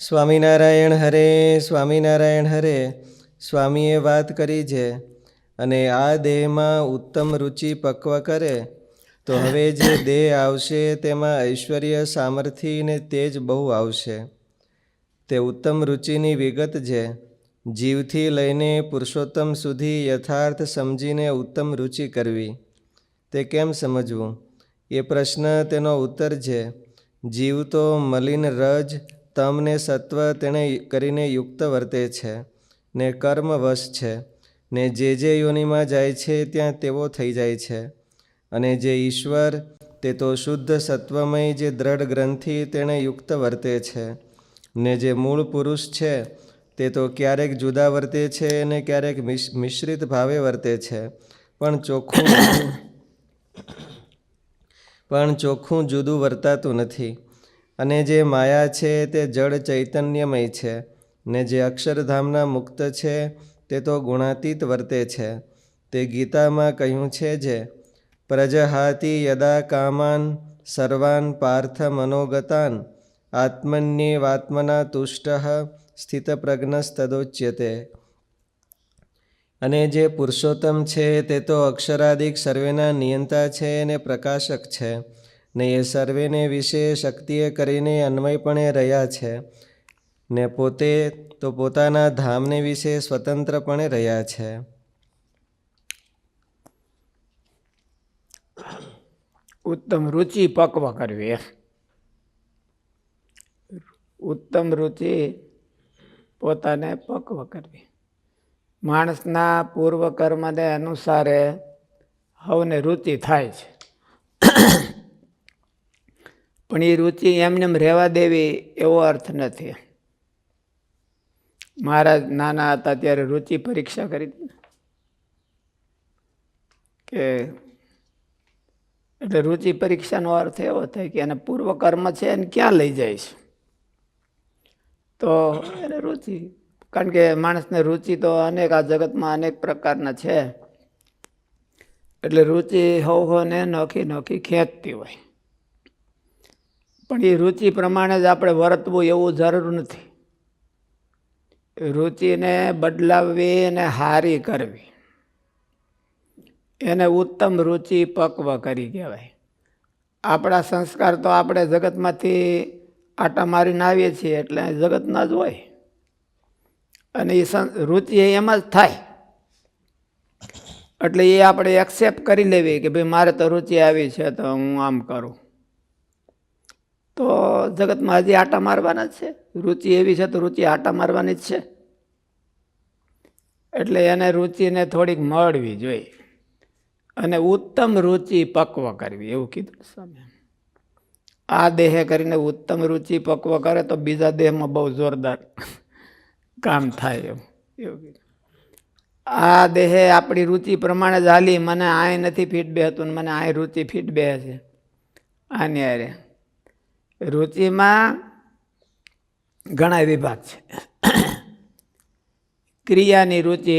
સ્વામિનારાયણ હરે, સ્વામિનારાયણ હરે. સ્વામીએ વાત કરી છે અને આ દેહમાં ઉત્તમ રુચિ પક્વ કરે તો હવે જે દેહ આવશે તેમાં ઐશ્વર્ય, સામર્થ્ય ને તેજ બહુ આવશે. તે ઉત્તમ રુચિની વિગત છે. જીવથી લઈને પુરુષોત્તમ સુધી યથાર્થ સમજીને ઉત્તમ રુચિ કરવી. તે કેમ સમજવું એ પ્રશ્ન તેનો ઉત્તર છે. જીવ તો મલિન રજ, તમ ને સત્વ તેણે કરીને યુક્ત વર્તે છે ને કર્મવશ છે ને જે યોનિમાં જાય છે ત્યાં તેવો થઈ જાય છે. અને જે ઈશ્વર તે તો શુદ્ધ સત્વમય જે દ્રઢ ગ્રંથિ તેણે યુક્ત વર્તે છે. ને જે મૂળ પુરુષ છે તે તો ક્યારેક જુદા વર્તે છે અને ક્યારેક મિશ્રિત ભાવે વર્તે છે, પણ ચોખ્ખું જુદું વર્તાતું નથી. અને જે માયા છે તે જડ ચૈતન્યમય છે ને જે અક્ષરધામના મુક્ત છે તે તો ગુણાતીત વર્તે છે. તે ગીતામાં કહ્યું છે જે પ્રજહાતિ યદા કામાન સર્વાન પાર્થ મનોગતાન આત્મન્યેવાત્મના તુષ્ટ સ્થિતપ્રજ્ઞસ્તદોચ્યતે. અને જે પુરુષોત્તમ છે તે તો અક્ષરાદિક સર્વેના નિયંતા છે અને પ્રકાશક છે ને એ સર્વેને વિશે શક્તિએ કરીને અન્વયપણે રહ્યા છે ને પોતે તો પોતાના ધામને વિશે સ્વતંત્રપણે રહ્યા છે. ઉત્તમ રુચિ પક્વ કરવી. ઉત્તમ રુચિ પોતાને પક્વ કરવી. માણસના પૂર્વ કર્મને અનુસારે હવને રુચિ થાય છે, પણ એ રુચિ એમને રહેવા દેવી એવો અર્થ નથી. મહારાજ નાના હતા ત્યારે રુચિ પરીક્ષા કરી હતી કે એટલે રુચિ પરીક્ષાનો અર્થ એવો થાય કે એને પૂર્વ કર્મ છે એને ક્યાં લઈ જાય છે, તો એને રુચિ. કારણ કે માણસને રુચિ તો અનેક આ જગતમાં અનેક પ્રકારના છે, એટલે રુચિ હોને નોખી ખેંચતી હોય. પણ એ રુચિ પ્રમાણે જ આપણે વર્તવું એવું જરૂર નથી. રુચિને બદલાવવી અને હારી કરવી એને ઉત્તમ રુચિ પક્વ કરી કહેવાય. આપણા સંસ્કાર તો આપણે જગતમાંથી આટા મારીને આવીએ છીએ એટલે જગતના જ હોય, અને એ રુચિ એમાં જ થાય. એટલે એ આપણે એક્સેપ્ટ કરી લેવી કે ભાઈ મારે તો રુચિ આવી છે તો હું આમ કરું. તો જગતમાં હજી આટા મારવાના જ છે. રુચિ એવી છે તો રુચિ આટા મારવાની જ છે. એટલે એને રુચિને થોડીક મળવી જોઈએ અને ઉત્તમ રુચિ પક્વ કરવી એવું કીધું સ્વામી. આ દેહે કરીને ઉત્તમ રુચિ પક્વ કરે તો બીજા દેહમાં બહુ જોરદાર કામ થાય એવું કીધું. આ દેહે આપણી રુચિ પ્રમાણે જ હાલી, મને આય નથી ફીટ બેહતું, મને આય રુચિ ફીટ બેહે છે. આની અરે રુચિમાં ઘણા વિભાગ છે. ક્રિયાની રુચિ,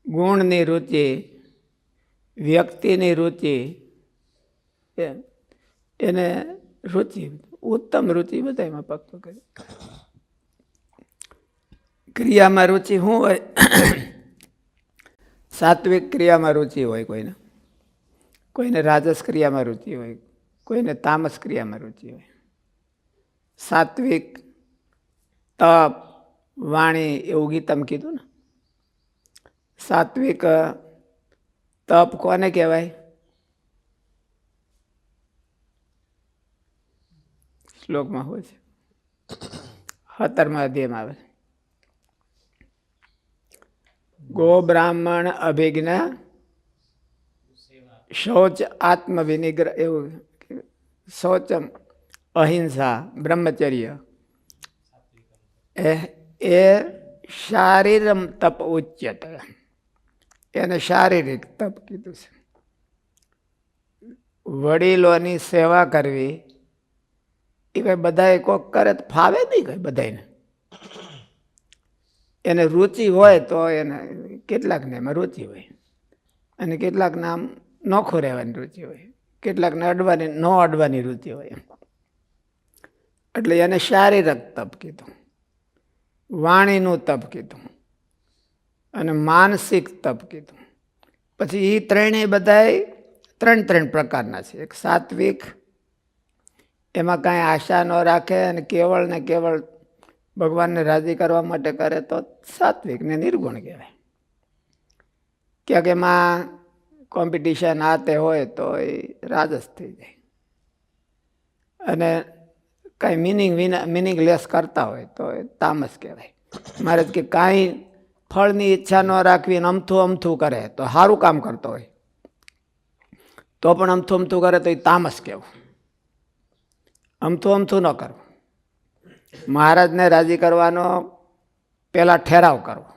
ગુણની રુચિ, વ્યક્તિની રુચિ, એને રુચિ ઉત્તમ રુચિ બધામાં પક્વ કરી. ક્રિયામાં રુચિ શું હોય? સાત્વિક ક્રિયામાં રુચિ હોય કોઈને રાજસ ક્રિયામાં રુચિ હોય, કોઈને તામસ ક્રિયામાં રુચિ હોય. સાત્વિક તપ, વાણી એવું ગીતામાં કીધું ને. સાત્વિક તપ કોને કહેવાય? શ્લોકમાં હોય છે, 17મા અધ્યાયમાં આવે છે. ગો બ્રાહ્મણ અભિજ્ઞ શૌચ આત્મ વિનિગ્રહ, એવું શૌચમ અહિંસા બ્રહ્મચર્ય એ શારીરમ તપ ઉચ્યતે. એને શારીરિક તપ કીધું છે. વડીલોની સેવા કરવી એ કઈ બધા કોક કરે તો ફાવે નહીં કઈ બધાને. એને રુચિ હોય તો એને કેટલાકને એમાં રુચિ હોય અને કેટલાકને આમ નોખું રહેવાની રુચિ હોય, કેટલાકને અડવાની ન અડવાની રુચિ હોય. એટલે એને શારીરિક તપ કીધું, વાણીનું તપ કીધું અને માનસિક તપ કીધું. પછી એ ત્રણેય બધાય ત્રણ પ્રકારના છે. એક સાત્વિક, એમાં કાંઈ આશા ન રાખે અને કેવળ ને કેવળ ભગવાનને રાજી કરવા માટે કરે તો સાત્વિક ને નિર્ગુણ કહેવાય. ક્યાંક એમાં કોમ્પિટિશન આ તે હોય તો એ રાજસ થઈ જાય. અને કાંઈ મિનિંગલેસ કરતા હોય તો એ તામસ કહેવાય. મારે કે કાંઈ ફળની ઈચ્છા ન રાખવી ને અમથું કરે તો સારું કામ કરતો હોય તો પણ અમથું કરે તો એ તામસ કહેવું. અમથું ન કરવું. મહારાજને રાજી કરવાનો પહેલાં ઠેરાવ કરવો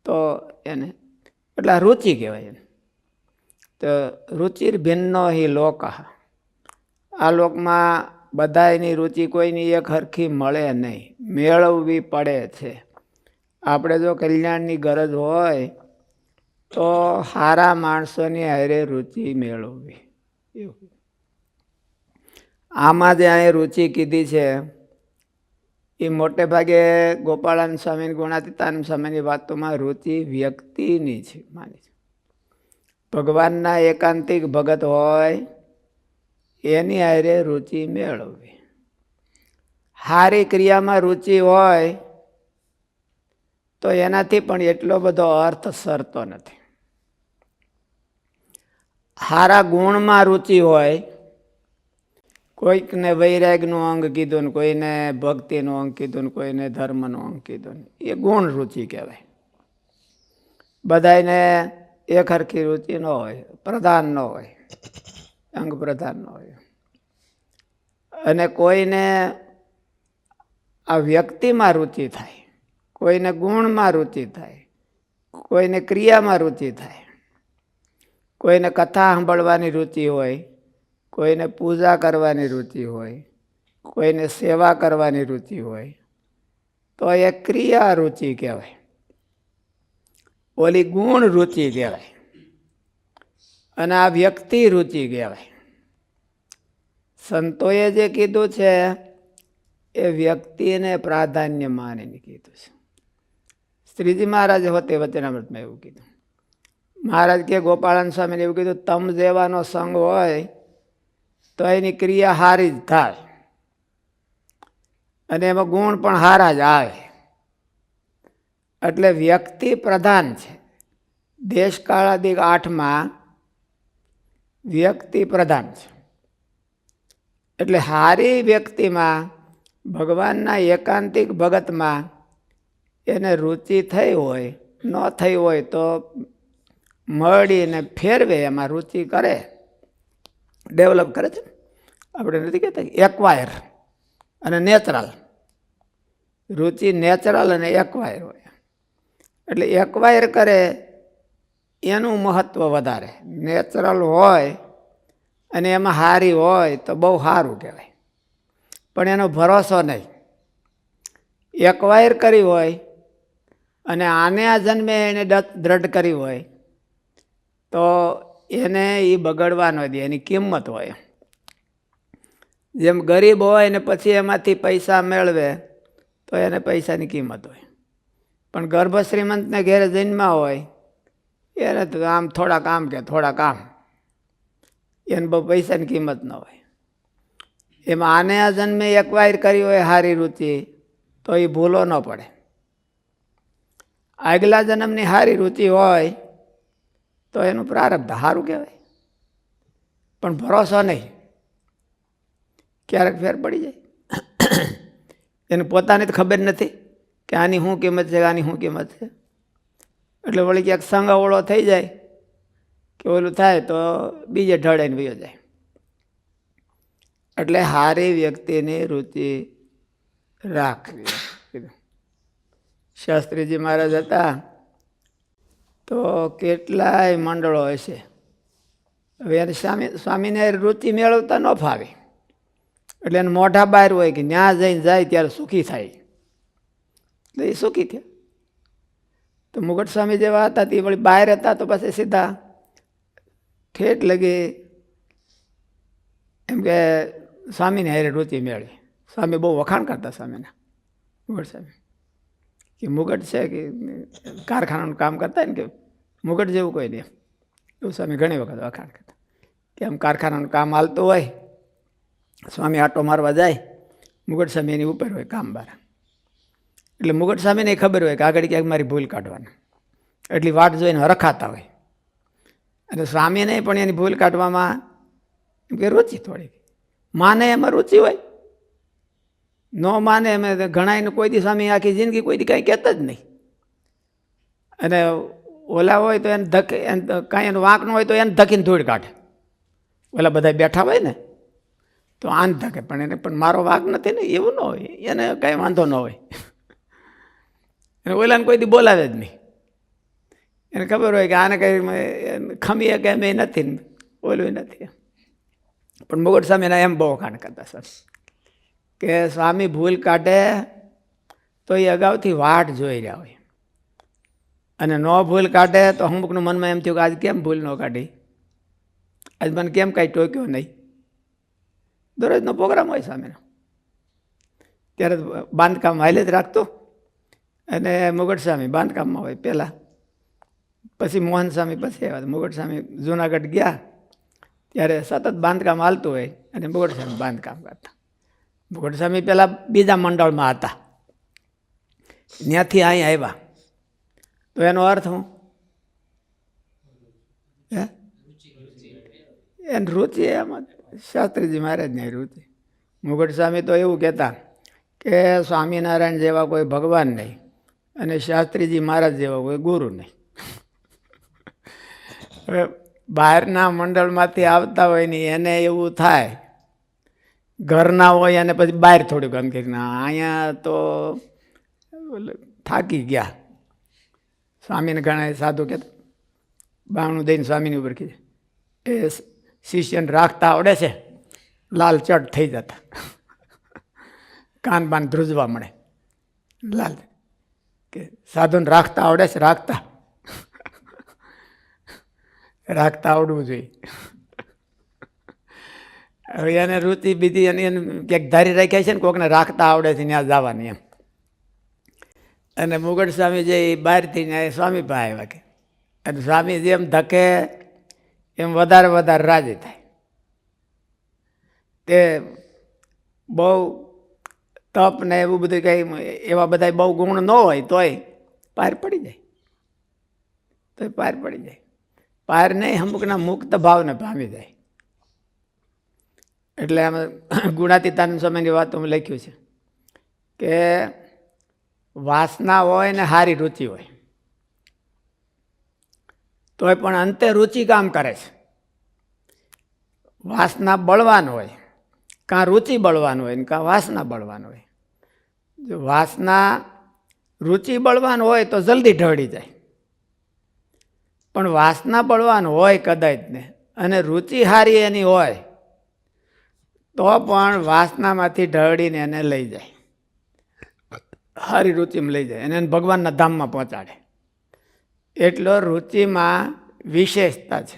તો એને એટલે રુચિ કહેવાય. એને તો રુચિર ભિન્નો હિ લોક. આ લોકમાં બધાની રુચિ કોઈની એક હરખી મળે નહીં, મેળવવી પડે છે. આપણે જો કલ્યાણની ગરજ હોય તો સારા માણસોની હારે રુચિ મેળવવી. એવું આમાં જે અહીં રુચિ કીધી છે એ મોટે ભાગે ગોપાળાનંદ સ્વામી, ગુણાતીતાનંદ સ્વામીની વાતોમાં રુચિ વ્યક્તિની છે માની છે. ભગવાનના એકાંતિક ભગત હોય એની હારે રુચિ મેળવવી. સારી ક્રિયામાં રુચિ હોય તો એનાથી પણ એટલો બધો અર્થ સરતો નથી. સારા ગુણમાં રુચિ હોય, કોઈકને વૈરાગનું અંગ કીધું ને કોઈને ભક્તિનું અંગ કીધું ને કોઈને ધર્મનું અંગ કીધું ને એ ગુણ રુચિ કહેવાય. બધાને એક હરખી રુચિ ન હોય, પ્રધાન ન હોય, અંગ પ્રધાન ન હોય. અને કોઈને આ વ્યક્તિમાં રુચિ થાય, કોઈને ગુણમાં રુચિ થાય, કોઈને ક્રિયામાં રુચિ થાય, કોઈને કથા સાંભળવાની રુચિ હોય, કોઈને પૂજા કરવાની રુચિ હોય, કોઈને સેવા કરવાની રુચિ હોય તો એ ક્રિયા રુચિ કહેવાય. ઓલી ગુણ રુચિ કહેવાય અને આ વ્યક્તિ રુચિ કહેવાય. સંતોએ જે કીધું છે એ વ્યક્તિને પ્રાધાન્ય માનીને કીધું છે. શ્રીજી મહારાજ હોતે વચનામૃતમાં એવું કીધું. મહારાજ કે ગોપાળાનંદ સ્વામીને એવું કીધું, તમ જેવાનો સંગ હોય તો એની ક્રિયા સારી જ થાય અને એમાં ગુણ પણ સારા જ આવે. એટલે વ્યક્તિ પ્રધાન છે. દેશકાળાદિક 8માં વ્યક્તિ પ્રધાન છે. એટલે સારી વ્યક્તિમાં ભગવાનના એકાંતિક ભગતમાં એને રુચિ થઈ હોય, ન થઈ હોય તો મળીને ફેરવે, એમાં રુચિ કરે, ડેવલપ કરે છે. આપણે નથી કહેતા એક્વાયર અને નેચરલ. રુચિ નેચરલ અને એક્વાયર હોય. એટલે એક્વાયર કરે એનું મહત્વ વધારે. નેચરલ હોય અને એમાં સારી હોય તો બહુ સારું કહેવાય, પણ એનો ભરોસો નહીં. એક્વાયર કરી હોય અને આને આ જન્મે એને દ્રઢ કરી હોય તો એને એ બગડવા ન દે, એની કિંમત હોય. જેમ ગરીબ હોય ને પછી એમાંથી પૈસા મેળવે તો એને પૈસાની કિંમત હોય, પણ ગર્ભ શ્રીમંતને ઘેરે જન્મા હોય એને તો આમ થોડાક આમ કે થોડાક આમ, એને બહુ પૈસાની કિંમત ન હોય. એમાં આને આ જન્મે એક્વાયર કરી હોય સારી રુચિ તો એ ભૂલો ન પડે. આગલા જન્મની સારી રુચિ હોય તો એનું પ્રારબ્ધ સારું કહેવાય, પણ ભરોસો નહીં. ક્યારેક ફેર પડી જાય. એને પોતાને જ ખબર નથી કે આની શું કિંમત છે, આની શું કિંમત છે. એટલે વળી ક્યાંક સંગાવળો થઈ જાય કે ઓલું થાય તો બીજે ઢળાઈને વયો જાય. એટલે સારી વ્યક્તિની રુચિ રાખવી. શાસ્ત્રીજી મહારાજ હતા તો કેટલાય મંડળો હશે. હવે એને સ્વામીને રુચિ મેળવતા ન ફાવે એટલે એને મોઢા બહાર હોય કે ત્યાં જઈને જાય ત્યારે સુખી થાય, એટલે એ સુખી થયા. તો મુગટ સ્વામી જેવા હતા તે વળી બહાર હતા તો પછી સીધા ઠેઠ લગી એમ કે સ્વામીને હારે રુચિ મેળવી. સ્વામી બહુ વખાણ કરતા સ્વામીના, મુગટ સ્વામી કે મુગટ છે કે કારખાનાનું કામ કરતા હોય ને કે મુગટ જેવું કોઈ નહીં, એવું સ્વામી ઘણી વખત વખાણ કરતા કે આમ કારખાનાનું કામ હાલતું હોય, સ્વામી આટો મારવા જાય, મુગટ સ્વામી એની ઉપર હોય કામ બાર, એટલે મુગટ સ્વામીને ખબર હોય કે આગળ ક્યાંક મારી ભૂલ કાઢવાના, એટલી વાટ જોઈને હરખાતા હોય. અને સ્વામીને પણ એની ભૂલ કાઢવામાં એમ કે રુચિ થોડી, માને એમાં રુચિ હોય, ન માને એમ ઘણા એને કોઈ દી સ્વામી આખી જિંદગી કોઈ દી કાંઈ કહેતા જ નહીં. અને ઓલા હોય તો એને ધકે, કાંઈ એનો વાંક ન હોય તો એને ધકીને ધૂળ કાઢે. ઓલા બધા બેઠા હોય ને તો આન ધકે, પણ એને પણ મારો વાંક નથી ને એવું ન હોય, એને કાંઈ વાંધો ન હોય. અને ઓલાને કોઈ દી બોલાવે જ નહીં, એને ખબર હોય કે આને કંઈ ખમીએ કે એમ એ નથી ને ઓલું નથી. પણ મુગટ સ્વામીના એમ બહુ વખાણ કરતા સર કે સ્વામી ભૂલ કાઢે તો એ અગાઉથી વાટ જોઈ રહ્યા હોય, અને ન ભૂલ કાઢે તો અમુકનું મનમાં એમ થયું કે આજ કેમ ભૂલ ન કાઢી, આજ મને કેમ કાંઈ ટોક્યો નહીં. દરરોજનો પ્રોગ્રામ હોય સ્વામીનો, ત્યારે બાંધકામ હાલે જ રાખતો. અને મુગટ સ્વામી બાંધકામમાં હોય પહેલાં, પછી મોહન સ્વામી પછી આવ્યા. મુગટ સ્વામી જુનાગઢ ગયા ત્યારે સતત બાંધકામ હાલતું હોય અને મુગટ સ્વામી બાંધકામ કરતા. મુગટ સ્વામી પહેલાં બીજા મંડળમાં હતા, ત્યાંથી અહીં આવ્યા, તો એનો અર્થ શું? એની રુચિ એમાં શાસ્ત્રીજી મહારાજની રુચિ. મુગટ સ્વામી તો એવું કહેતા કે સ્વામિનારાયણ જેવા કોઈ ભગવાન નહીં અને શાસ્ત્રીજી મહારાજ જેવા કોઈ ગુરુ નહીં. હવે બહારના મંડળમાંથી આવતા હોય ને એને એવું થાય, ઘરના હોય અને પછી બહાર થોડુંક આમ કે ના અહીંયા તો થાકી ગયા. સ્વામીને ઘણા સાધુ કહેતા, બાણું દઈને સ્વામીની ઉપર કીધે એ શિષ્યને રાખતા આવડે છે, લાલ ચટ થઈ જતા, કાન બાન ધ્રુજવા મળે. લાલ કે સાધુને રાખતા આવડે છે, રાખતા આવડવું જોઈએ. હવે એને રુચિ બીજી એને ક્યાંક ધારી રાખ્યા છે ને, કોકને રાખતા આવડે છે ત્યાં જવાની એમ. અને મુગટ સ્વામી જે બહારથી ને સ્વામી પાસે આવ્યા કે, અને સ્વામી જેમ ધકે એમ વધારે વધારે રાજી થાય. તે બહુ તપ ને એવું બધું કંઈ એવા બધા બહુ ગુણ ન હોય તોય પાર પડી જાય, તોય પાર પડી જાય. પાર નહીં, અમુકના મુક્ત ભાવને પામી જાય. એટલે આમ ગુણાતીતાનંદ સ્વામીની વાતોમાં લખ્યું છે કે વાસના હોય ને સારી રુચિ હોય તોય પણ અંતે રુચિ કામ કરે છે. વાસના બળવાન હોય, કાં રુચિ બળવાન હોય ને કાં વાસના બળવાન હોય. જો વાસના રુચિ બળવાન હોય તો જલ્દી ઢળી જાય, પણ વાસના બળવાન હોય કદાચ ને અને રુચિ સારી એની હોય તો પણ વાસનામાંથી ઢળીને એને લઈ જાય, સારી રુચિમાં લઈ જાય અને એને ભગવાનના ધામમાં પહોંચાડે. એટલો રુચિમાં વિશેષતા છે.